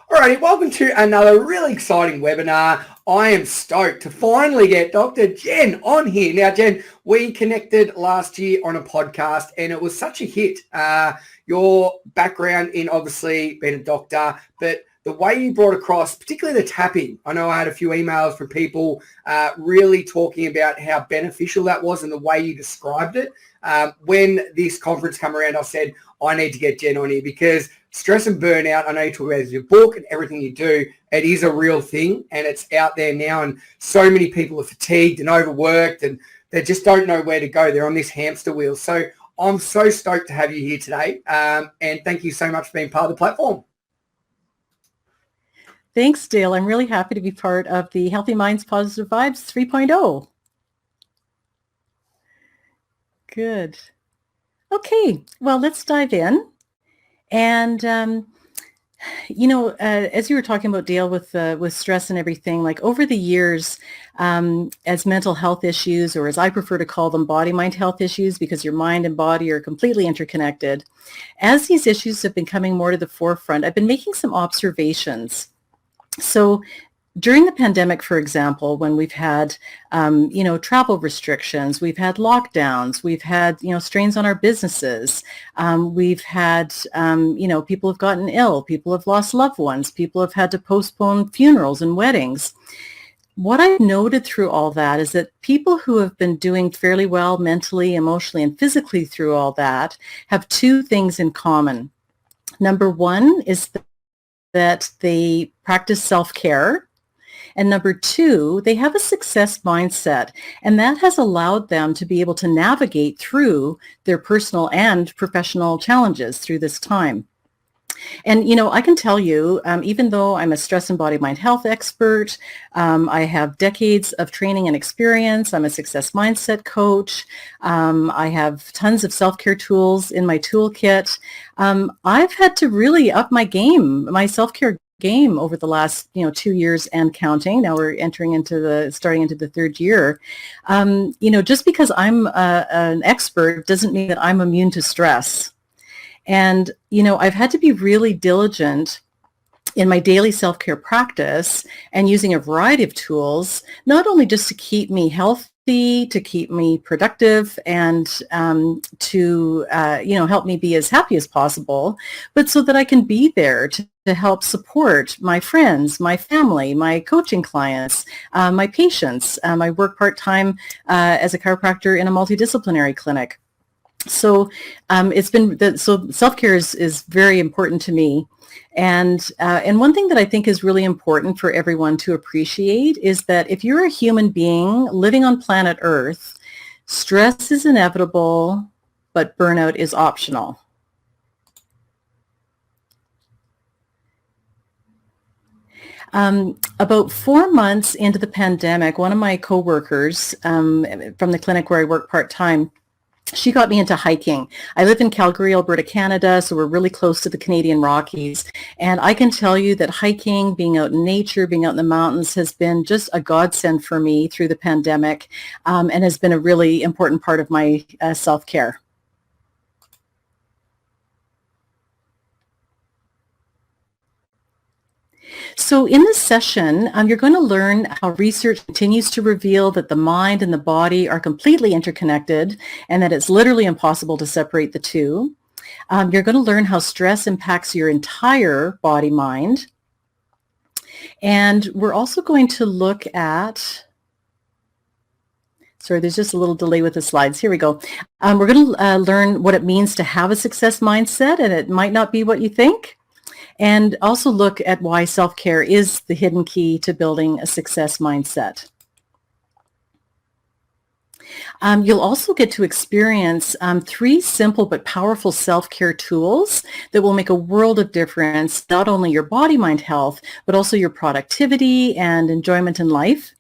Alrighty, welcome to another really exciting webinar. I am stoked to finally get Dr. Jen on here. Now, Jen, we connected last year on a podcast and it was such a hit. Your background in obviously being a doctor, but the way you brought across, particularly the tapping. I know I had a few emails from people really talking about how beneficial that was and the way you described it. When this conference came around, I said, I need to get Jen on here because stress and burnout, I know you talk about your book and everything you do, it is a real thing and it's out there now, and so many people are fatigued and overworked and they just don't know where to go. They're on this hamster wheel. So I'm so stoked to have you here today, and thank you so much for being part of the platform. Thanks, Dale. I'm really happy to be part of the Healthy Minds, Positive Vibes 3.0. Good. Okay, well, let's dive in. And, as you were talking about, Dale, with stress and everything, like over the years, as mental health issues, or as I prefer to call them, body-mind health issues, because your mind and body are completely interconnected, as these issues have been coming more to the forefront, I've been making some observations. So during the pandemic, for example, when we've had, travel restrictions, we've had lockdowns, we've had, strains on our businesses, we've had, people have gotten ill, people have lost loved ones, people have had to postpone funerals and weddings. What I've noted through all that is that people who have been doing fairly well mentally, emotionally, and physically through all that have two things in common. Number one is that they practice self-care. And number two, they have a success mindset, and that has allowed them to be able to navigate through their personal and professional challenges through this time. And, I can tell you, even though I'm a stress and body-mind health expert, I have decades of training and experience. I'm a success mindset coach. I have tons of self-care tools in my toolkit. I've had to really up my game, my self-care game over the last 2 years and counting. Now we're starting into the third year. Just because I'm an expert doesn't mean that I'm immune to stress. And I've had to be really diligent in my daily self-care practice and using a variety of tools, not only just to keep me healthy, to keep me productive, and to help me be as happy as possible, but so that I can be there to help support my friends, my family, my coaching clients, my patients. I work part-time as a chiropractor in a multidisciplinary clinic. So self-care is very important to me. And one thing that I think is really important for everyone to appreciate is that if you're a human being living on planet Earth, stress is inevitable, but burnout is optional. About 4 months into the pandemic, one of my coworkers from the clinic where I work part-time, she got me into hiking. I live in Calgary, Alberta, Canada, so we're really close to the Canadian Rockies. And I can tell you that hiking, being out in nature, being out in the mountains has been just a godsend for me through the pandemic, and has been a really important part of my self-care. So in this session, you're going to learn how research continues to reveal that the mind and the body are completely interconnected and that it's literally impossible to separate the two. You're going to learn how stress impacts your entire body-mind. And we're also going to look at... Sorry, there's just a little delay with the slides. Here we go. We're going to learn what it means to have a success mindset, and it might not be what you think. And also look at why self-care is the hidden key to building a success mindset. You'll also get to experience 3 simple but powerful self-care tools that will make a world of difference, not only your body-mind health, but also your productivity and enjoyment in life.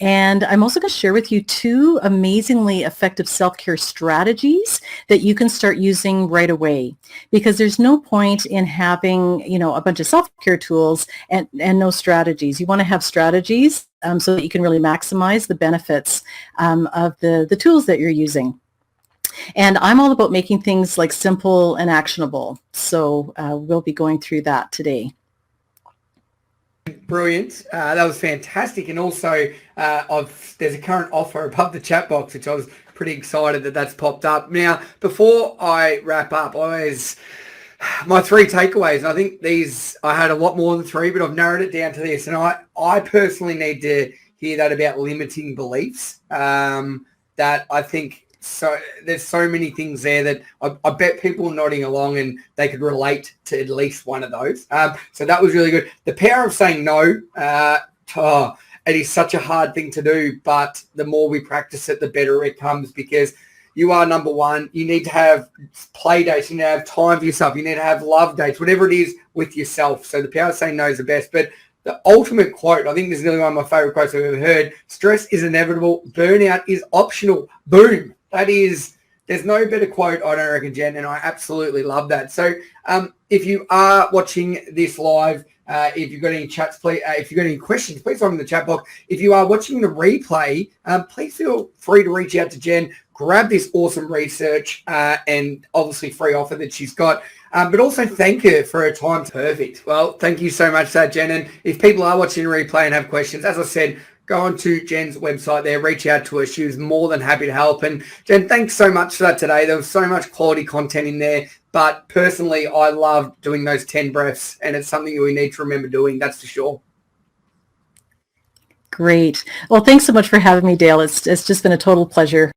And I'm also going to share with you 2 amazingly effective self-care strategies that you can start using right away, because there's no point in having, a bunch of self-care tools and no strategies. You want to have strategies so that you can really maximize the benefits of the tools that you're using. And I'm all about making things like simple and actionable. So we'll be going through that today. Brilliant. That was fantastic. And also, there's a current offer above the chat box, which I was pretty excited that that's popped up. Now, before I wrap up, my 3 takeaways, and I think I had a lot more than 3, but I've narrowed it down to this. And I personally need to hear that about limiting beliefs, that I think there's so many things there that I bet people nodding along and they could relate to at least one of those. So that was really good. The power of saying no, it is such a hard thing to do, but the more we practice it, the better it comes, because you are number one. You need to have play dates. You need to have time for yourself. You need to have love dates, whatever it is with yourself. So the power of saying no is the best. But the ultimate quote, I think this is really one of my favorite quotes I've ever heard: stress is inevitable. Burnout is optional. Boom. There's no better quote, I don't reckon, Jen, and I absolutely love that. So if you are watching this live, if you've got any chats, please, if you've got any questions, please throw them in the chat box. If you are watching the replay, please feel free to reach out to Jen, grab this awesome research and obviously free offer that she's got. But also thank her for her time. Perfect. Well, thank you so much for that, Jen. And if people are watching the replay and have questions, as I said, go on to Jen's website there, reach out to her. She was more than happy to help. And Jen, thanks so much for that today. There was so much quality content in there. But personally, I love doing those 10 breaths, and it's something we need to remember doing, that's for sure. Great. Well, thanks so much for having me, Dale. It's just been a total pleasure.